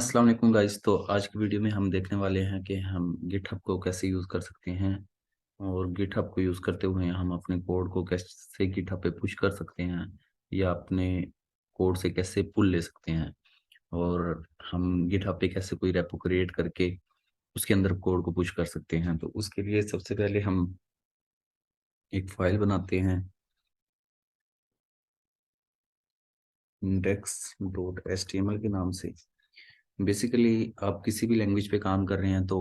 अस्सलाम वालेकुम गाइस। तो आज की वीडियो में हम देखने वाले हैं कि हम गिटहब को कैसे यूज़ कर सकते हैं और गिटहब को यूज़ करते हुए हम अपने कोड को कैसे गिटहब पे पुश कर सकते हैं या अपने कोड से कैसे पुल ले सकते हैं और हम गिटहब पे कैसे कोई रेपो क्रिएट करके उसके अंदर कोड को पुश कर सकते हैं। तो उसके लिए सबसे पहले हम एक फाइल बनाते हैं index.html के नाम से। बेसिकली आप किसी भी लैंग्वेज पे काम कर रहे हैं तो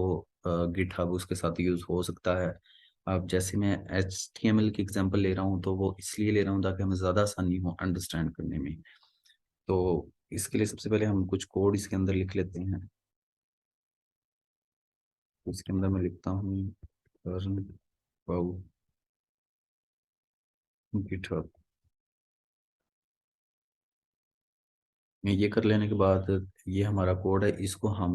गिटहब उसके साथ यूज़ हो सकता है। अब जैसे मैं HTML की एग्जांपल ले रहा हूँ तो वो इसलिए ले रहा हूँ ताकि हमें ज़्यादा आसानी हो अंडरस्टैंड करने में। तो इसके लिए सबसे पहले हम कुछ कोड इसके अंदर लिख लेते हैं। इसके अंदर मैं लिखता हूँ रन अबाउट गिटहब। ये कर लेने के बाद ये हमारा कोड है, इसको हम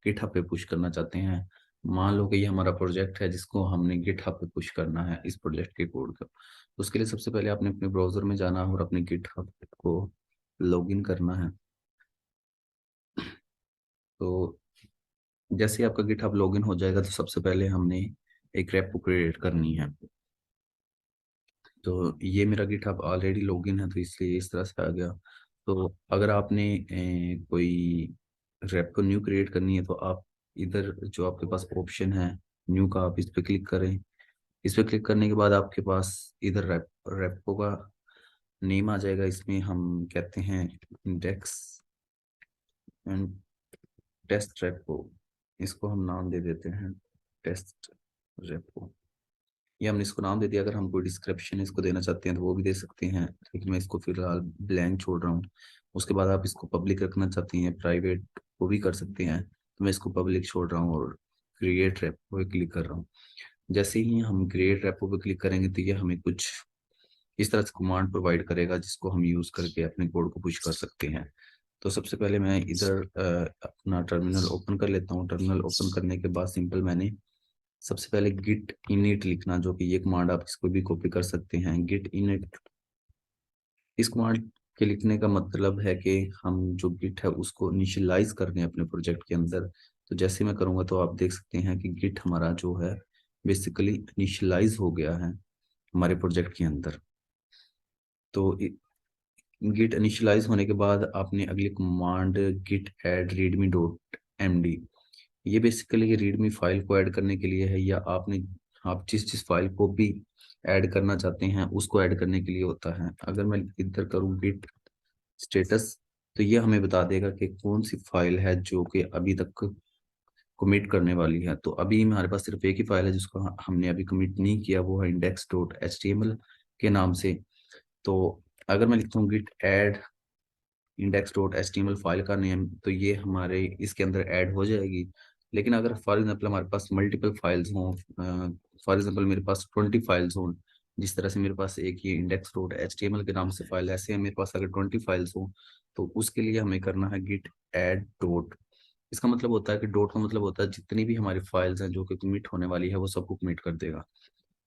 गिटहब पे पुश करना चाहते हैं। मान लो कि ये हमारा प्रोजेक्ट है जिसको हमने गिटहब पे पुश करना है इस प्रोजेक्ट के कोड को। तो उसके लिए सबसे पहले आपने अपने ब्राउजर में जाना है और अपने गिटहब को लॉगिन करना है। तो जैसे ही आपका गिटहब लॉगिन हो जाएगा तो सबसे पहले हमने एक रेपो क्रिएट करनी है। तो ये मेरा गिटहब ऑलरेडी लॉगिन है तो इसलिए इस तरह से आ गया। तो अगर आपने कोई रेपो न्यू क्रिएट करनी है तो आप इधर जो आपके पास ऑप्शन है न्यू का, आप इस पे क्लिक करें। इस पे क्लिक करने के बाद आपके पास इधर रेपो का नेम आ जाएगा। इसमें हम कहते हैं इंडेक्स एंड टेस्ट रेपो। इसको हम नाम दे देते हैं टेस्ट रेपो। ये हमने इसको नाम दे दिया। अगर हम कोई डिस्क्रिप्शन इसको देना चाहते हैं तो वो भी दे सकते हैं, लेकिन मैं इसको फिलहाल ब्लैंक छोड़ रहा हूँ। उसके बाद आप इसको पब्लिक रखना चाहते हैं, प्राइवेट, वो भी कर सकते हैं। तो मैं इसको पब्लिक छोड़ रहा हूँ और क्रिएट रेपो पे क्लिक कर रहा हूँ। जैसे ही हम क्रिएट रेपो पे क्लिक करेंगे तो ये हमें कुछ इस तरह से कमांड प्रोवाइड करेगा जिसको हम यूज़ करके अपने कोड को पुश कर सकते हैं। तो सबसे पहले मैं इधर अपना टर्मिनल ओपन कर लेता हूँ। टर्मिनल ओपन करने के बाद सिंपल मैंने सबसे पहले गिट इनिट लिखना, जो कि ये कमांड आप इसको भी कॉपी कर सकते हैं, गिट इनिट। इस कमांड के लिखने का मतलब है कि हम जो गिट है उसको इनिशियलाइज कर रहे हैं अपने प्रोजेक्ट के अंदर। तो जैसे मैं करूँगा तो आप देख सकते हैं कि गिट हमारा जो है बेसिकली इनिशियलाइज हो गया है हमारे प्रोजेक्ट के अंदर। तो गिट इनिशियलाइज होने के बाद आपने अगली command git add readme dot M D. ये बेसिकली रीडमी फाइल को ऐड करने के लिए है, या आप जिस जिस फाइल को भी ऐड करना चाहते हैं उसको ऐड करने के लिए होता है। अगर मैं इधर करूँ गिट स्टेटस तो ये हमें बता देगा कि कौन सी फाइल है जो कि अभी तक कमिट करने वाली है। तो अभी हमारे पास सिर्फ एक ही फाइल है जिसको हमने अभी कमिट नहीं किया, वो है index.html के नाम से। तो अगर मैं लिखता हूँ गिट ऐड index.html फाइल का नेम, तो ये हमारे इसके अंदर ऐड हो जाएगी। लेकिन अगर फॉर एग्जांपल हमारे पास मल्टीपल फाइल्स हों, फॉर एग्जांपल मेरे पास 20 फाइल्स हों, जिस तरह से मेरे पास एक ये index.html के नाम से फाइल है, ऐसे मेरे पास अगर 20 फाइल्स हों तो उसके लिए हमें करना है गिट ऐड डॉट। इसका मतलब होता है कि डॉट का मतलब होता है जितनी भी हमारी फाइल्स हैं जो कि कमिट होने वाली है वो सबको कमिट कर देगा।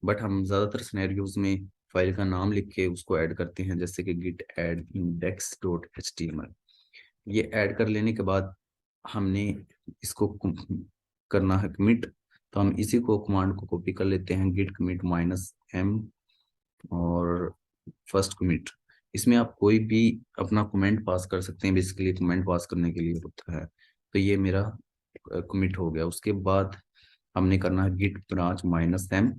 बट हम ज़्यादातर सिनेरियोज में फाइल का नाम लिख के उसको ऐड करते हैं, जैसे कि गिट ऐड index.html। ये ऐड कर लेने के बाद हमने इसको करना है कमिट। तो हम इसी को कमांड को कॉपी कर लेते हैं, गिट कमिट -m और फर्स्ट कमिट। इसमें आप कोई भी अपना कमेंट पास कर सकते हैं, बेसिकली कमेंट पास करने के लिए होता है। तो ये मेरा कमिट हो गया। उसके बाद हमने करना है गिट ब्रांच -m।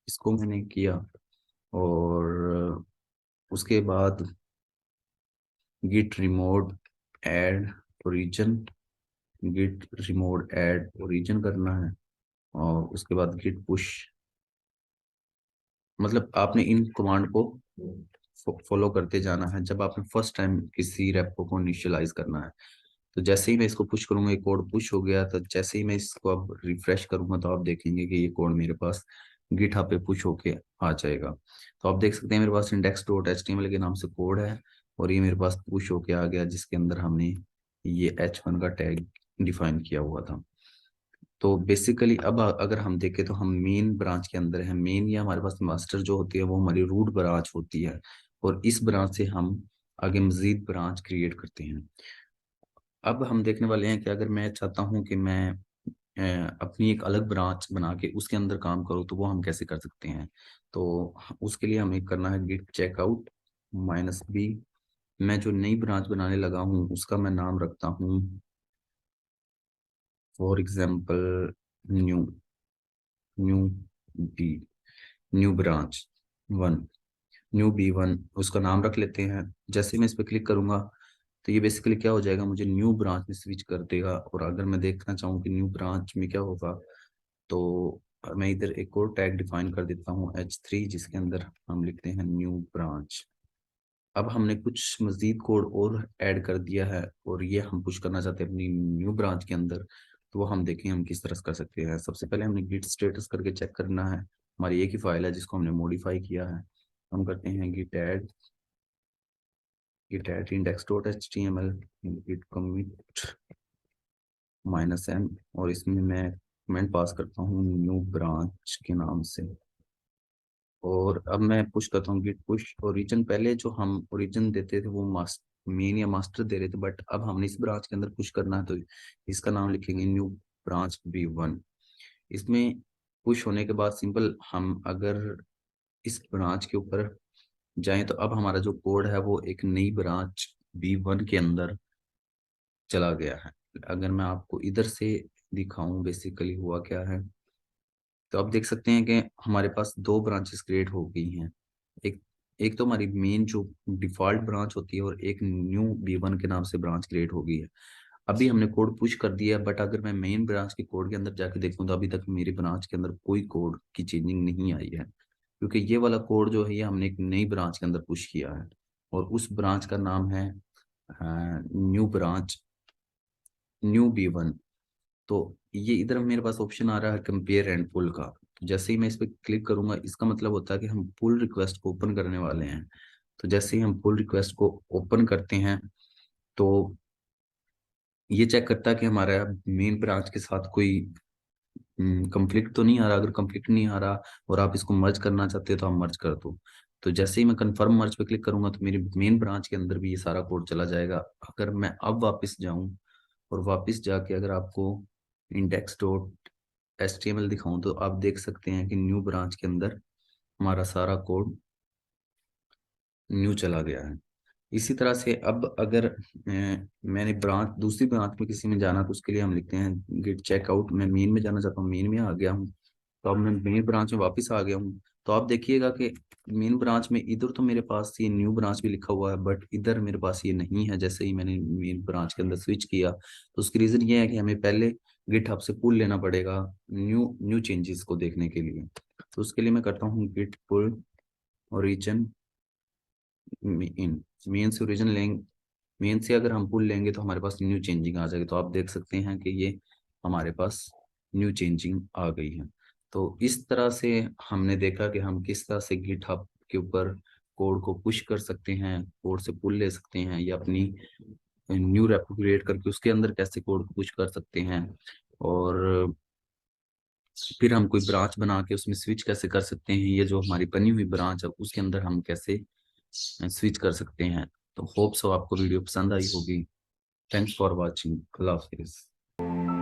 इसको मैंने किया और उसके बाद git remote add origin, git remote add origin करना है। और उसके बाद गिट पुश। मतलब आपने इन कमांड को फॉलो करते जाना है जब आपने फर्स्ट टाइम किसी रेपो को इनिशियलाइज करना है। तो जैसे ही मैं इसको पुश करूंगा, ये कोड पुश हो गया। तो जैसे ही मैं इसको अब रिफ्रेश करूंगा तो आप देखेंगे कि ये कोड मेरे पास गिटहब पे पुश होके आ जाएगा। तो आप देख सकते हैं मेरे पास index.html के नाम से कोड है और ये मेरे पास पुश होके आ गया, जिसके अंदर हमने ये h1 का टैग डिफाइन किया हुआ था। तो बेसिकली अब अगर हम देखें तो हम मेन ब्रांच के अंदर है। मेन या हमारे पास मास्टर जो होती है वो हमारी रूट ब्रांच होती है और इस ब्रांच से हम आगे मजीद ब्रांच क्रिएट करते हैं। अब हम देखने वाले हैं कि अगर मैं चाहता हूं कि मैं अपनी एक अलग ब्रांच बना के उसके अंदर काम करूं, तो वो हम कैसे कर सकते हैं। तो उसके लिए हमें करना है गिट चेकआउट -b। मैं जो नई ब्रांच बनाने लगा हूं उसका मैं नाम रखता हूं for example new new B new branch 1, new B1 उसका नाम रख लेते हैं। जैसे मैं इस पर क्लिक करूंगा तो ये बेसिकली क्या हो जाएगा, मुझे न्यू ब्रांच में स्विच कर देगा। और अगर मैं देखना चाहूँ कि न्यू ब्रांच में क्या होगा, तो मैं इधर एक और टैग डिफाइन कर देता हूँ H3, जिसके अंदर हम लिखते हैं न्यू ब्रांच। अब हमने कुछ मजीद कोड और ऐड कर दिया है और ये हम पुश करना चाहते हैं अपनी न्यू ब्रांच के अंदर। तो वो हम देखें हम किस तरह से कर सकते हैं। सबसे पहले हमने गिट स्टेटस करके चेक करना है। हमारी एक ही फाइल है जिसको हमने मॉडिफाई किया है। हम करते हैं git add index.html git commit -m, और इसमें मैं कमेंट पास करता हूँ न्यू ब्रांच के नाम से। और अब मैं पुश करता हूँ गिट पुश ओरिजिन। पहले जो हम ओरिजिन देते थे वो मेन या मास्टर दे रहे थे, बट अब हमने इस ब्रांच के अंदर पुश करना है तो इसका नाम लिखेंगे न्यू ब्रांच B1। इसमें पुश होने के बाद सिंपल हम अगर इस ब्रांच के ऊपर जाएं तो अब हमारा जो कोड है वो एक नई ब्रांच B1 के अंदर चला गया है। अगर मैं आपको इधर से दिखाऊं बेसिकली हुआ क्या है, तो आप देख सकते हैं कि हमारे पास दो ब्रांचेस क्रिएट हो गई हैं। एक एक तो हमारी मेन जो डिफॉल्ट ब्रांच होती है और एक न्यू B1 के नाम से ब्रांच क्रिएट हो गई है। अभी हमने कोड पुश कर दिया है, बट अगर मैं मेन ब्रांच के कोड के अंदर जाके देखूं तो अभी तक मेरी ब्रांच के अंदर कोई कोड की चेंजिंग नहीं आई है, क्योंकि ये वाला कोड जो है ये हमने एक नई ब्रांच के अंदर पुश किया है। और उस ब्रांच का नाम है न्यू B1। तो ये इधर मेरे पास ऑप्शन आ रहा है कंपेयर एंड पुल का। तो जैसे ही मैं इस पर क्लिक करूंगा इसका मतलब होता है कि हम पुल रिक्वेस्ट को ओपन करने वाले हैं। तो जैसे ही हम पुल रिक्वेस्ट को ओपन करते हैं तो ये चेक करता है कि हमारा मेन ब्रांच के साथ कोई कंफ्लिक्ट तो नहीं आ रहा। अगर कंफ्लिक्ट नहीं आ रहा और आप इसको मर्ज करना चाहते हो तो आप मर्ज कर दो। तो जैसे ही मैं कंफर्म मर्ज पे क्लिक करूंगा तो मेरी मेन ब्रांच के अंदर भी ये सारा कोड चला जाएगा। अगर मैं अब वापस जाऊं और वापस जाके अगर आपको index.html दिखाऊं तो आप देख सकते हैं कि न्यू ब्रांच के अंदर हमारा सारा कोड न्यू चला गया है। इसी तरह से अब अगर मैंने ब्रांच दूसरी ब्रांच में किसी में जाना तो उसके लिए हम लिखते हैं गिट चेकआउट। मैं मेन में जाना चाहता हूँ, मेन में आ गया हूँ। तो अब मैं मेन ब्रांच में वापस आ गया हूँ। तो आप देखिएगा कि मेन ब्रांच में इधर तो मेरे पास ये न्यू ब्रांच भी लिखा हुआ है, बट इधर मेरे पास ये नहीं है। जैसे ही मैंने मेन ब्रांच के अंदर स्विच किया तो उसकी रीजन ये है कि हमें पहले गिट हब से पुल लेना पड़ेगा न्यू न्यू चेंजेस को देखने के लिए। तो उसके लिए मैं करता हूँ git pull origin in. Main से ओरिजिन लेंगे, मेन से अगर हम पुल लेंगे तो हमारे पास न्यू चेंजिंग आ जाएगी। तो आप देख सकते हैं कि ये हमारे पास न्यू चेंजिंग आ गई है। तो इस तरह से हमने देखा कि हम किस तरह से गिटहब के ऊपर कोड को पुश कर सकते हैं, कोड से पुल ले सकते हैं, या अपनी न्यू रेपो क्रिएट करके उसके अंदर कैसे कोड को पुश कर सकते हैं। और फिर हम कोई ब्रांच बना के उसमें स्विच कैसे कर सकते हैं, ये जो हमारी बनी हुई ब्रांच है उसके अंदर हम कैसे स्विच कर सकते हैं। तो होप सो आपको वीडियो पसंद आई होगी। Thanks for watching. Allah Hafiz.